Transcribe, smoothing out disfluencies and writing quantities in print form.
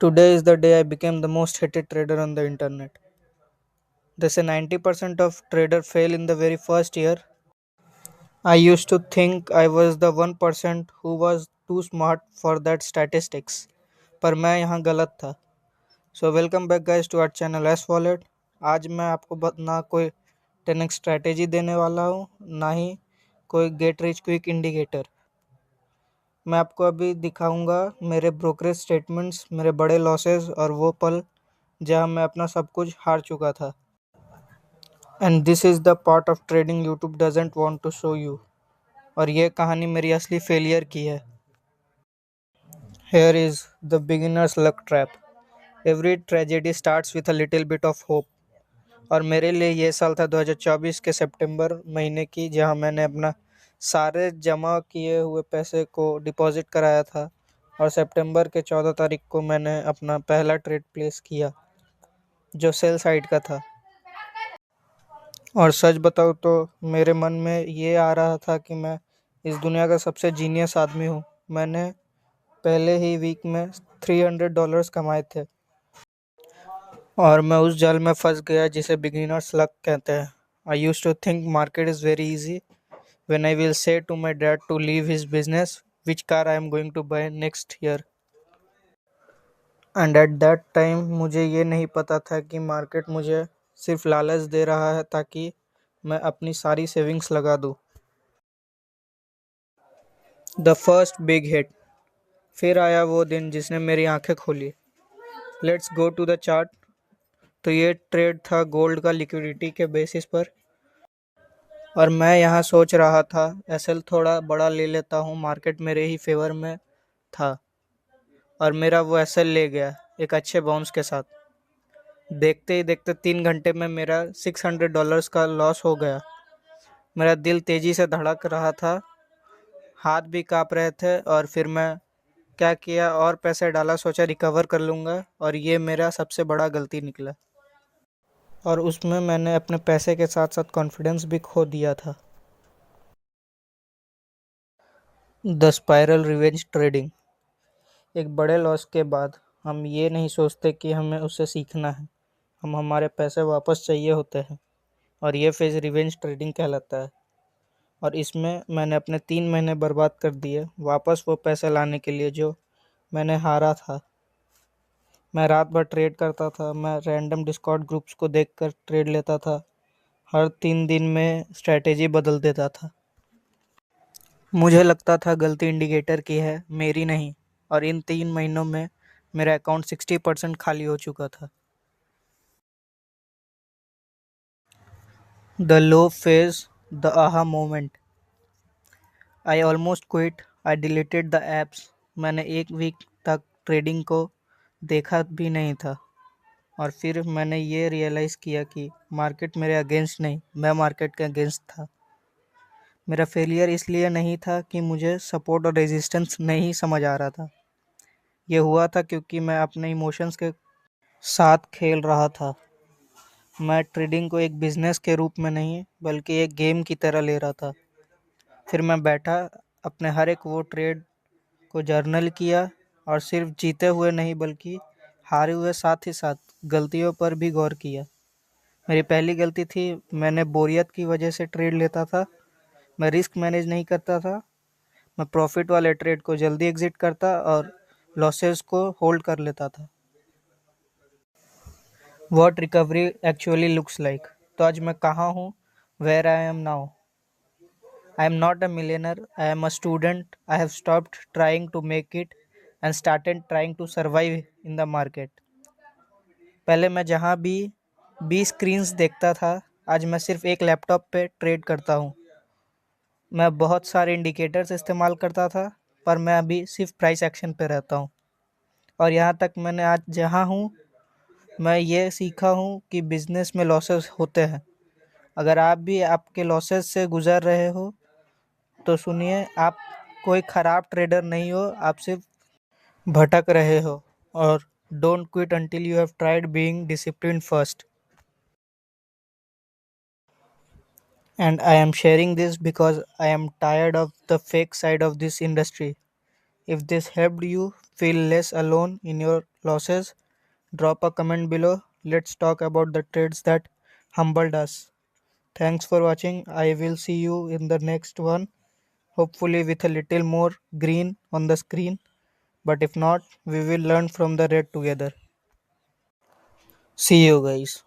Today is the day I became the most hated trader on the internet. They say 90% of traders fail in the very first year. I used to think I was the 1% who was too smart for that statistics. पर मैं यहाँ गलत था. So welcome back guys to our channel S Wallet. आज मैं आपको ना कोई 10x स्ट्रैटेजी देने वाला हूँ ना ही कोई गेट रिच क्विक इंडिकेटर. मैं आपको अभी दिखाऊंगा मेरे ब्रोकरेज स्टेटमेंट्स, मेरे बड़े लॉसेस और वो पल जहाँ मैं अपना सब कुछ हार चुका था. And this is the part of trading YouTube doesn't want to show you. और ये कहानी मेरी असली फेलियर की है. Here is the beginner's luck trap. Every tragedy starts with a little bit of hope. और मेरे लिए ये साल था 2024 के सितंबर महीने की, जहां मैंने अपना सारे जमा किए हुए पैसे को डिपॉजिट कराया था और सितंबर के 14 तारीख को मैंने अपना पहला ट्रेड प्लेस किया जो सेल साइड का था. और सच बताऊँ तो मेरे मन में ये आ रहा था कि मैं इस दुनिया का सबसे जीनियस आदमी हूँ. मैंने पहले ही वीक में $300 कमाए थे और मैं उस जाल में फंस गया जिसे बिगिनर्स लक कहते हैं. I used to think market is very easy when I will say to my dad to leave his business which car I am going to buy next year. And at that time मुझे ये नहीं पता था कि market मुझे सिर्फ लालच दे रहा है ताकि मैं अपनी सारी सेविंग्स लगा दूँ. The first big hit. फिर आया वो दिन जिसने मेरी आंखें खोली. Let's go to the chart. तो ये ट्रेड था गोल्ड का लिक्विडिटी के बेसिस पर और मैं यहाँ सोच रहा था एसएल थोड़ा बड़ा ले लेता हूँ, मार्केट मेरे ही फेवर में था और मेरा वो एसएल ले गया एक अच्छे बाउंस के साथ. देखते ही देखते 3 घंटे में मेरा $600 का लॉस हो गया. मेरा दिल तेज़ी से धड़क रहा था, हाथ भी काँप रहे थे और फिर मैं क्या किया और पैसे डाला, सोचा रिकवर कर लूँगा और ये मेरा सबसे बड़ा गलती निकला. और उसमें मैंने अपने पैसे के साथ साथ कॉन्फिडेंस भी खो दिया था. The spiral revenge trading. एक बड़े लॉस के बाद हम ये नहीं सोचते कि हमें उससे सीखना है, हम हमारे पैसे वापस चाहिए होते हैं और ये फेज रिवेंज ट्रेडिंग कहलाता है. और इसमें मैंने अपने 3 महीने बर्बाद कर दिए वापस वो पैसे लाने के लिए जो मैंने हारा था. मैं रात भर ट्रेड करता था, मैं रैंडम डिस्कॉर्ड ग्रुप्स को देखकर ट्रेड लेता था, हर 3 दिन में स्ट्रैटेजी बदल देता था. मुझे लगता था गलती इंडिकेटर की है, मेरी नहीं. और इन 3 महीनों में मेरा अकाउंट 60% खाली हो चुका था. The low phase, the aha moment. I almost quit, I deleted the apps. मैंने एक वीक तक ट्रेडिंग को देखा भी नहीं था और फिर मैंने ये रियलाइज़ किया कि मार्केट मेरे अगेंस्ट नहीं, मैं मार्केट के अगेंस्ट था. मेरा फेलियर इसलिए नहीं था कि मुझे सपोर्ट और रेजिस्टेंस नहीं समझ आ रहा था. ये हुआ था क्योंकि मैं अपने इमोशंस के साथ खेल रहा था. मैं ट्रेडिंग को एक बिजनेस के रूप में नहीं बल्कि एक गेम की तरह ले रहा था. फिर मैं बैठा, अपने हर एक वो ट्रेड को जर्नल किया और सिर्फ जीते हुए नहीं बल्कि हारे हुए साथ ही साथ गलतियों पर भी गौर किया. मेरी पहली गलती थी, मैंने बोरियत की वजह से ट्रेड लेता था. मैं रिस्क मैनेज नहीं करता था. मैं प्रॉफिट वाले ट्रेड को जल्दी एग्जिट करता और लॉसेस को होल्ड कर लेता था. What recovery actually looks like. तो आज मैं कहाँ हूँ, where I am now. I am not a millionaire, I am a student. I have stopped trying to make it and started trying to survive in the market. पहले मैं जहाँ भी 20 screens देखता था, आज मैं सिर्फ एक लैपटॉप पे ट्रेड करता हूँ. मैं बहुत सारे इंडिकेटर्स इस्तेमाल करता था पर मैं अभी सिर्फ प्राइस एक्शन पे रहता हूँ. और यहाँ तक मैंने आज जहाँ हूँ, मैं ये सीखा हूँ कि बिजनेस में लॉसेस होते हैं. अगर आप भी आपके लॉसेस से गुजर रहे हो तो सुनिए, आप कोई ख़राब ट्रेडर नहीं हो, आप सिर्फ भटक रहे हो. और don't quit until you have tried being discipline first. And I am sharing this because I am tired of the fake side of this industry. If this helped you feel less alone in your losses? Drop a comment below. Let's talk about the trades that humbled us. Thanks for watching. I will see you in the next one, hopefully with a little more green on the screen. But if not, we will learn from the red together. See you guys.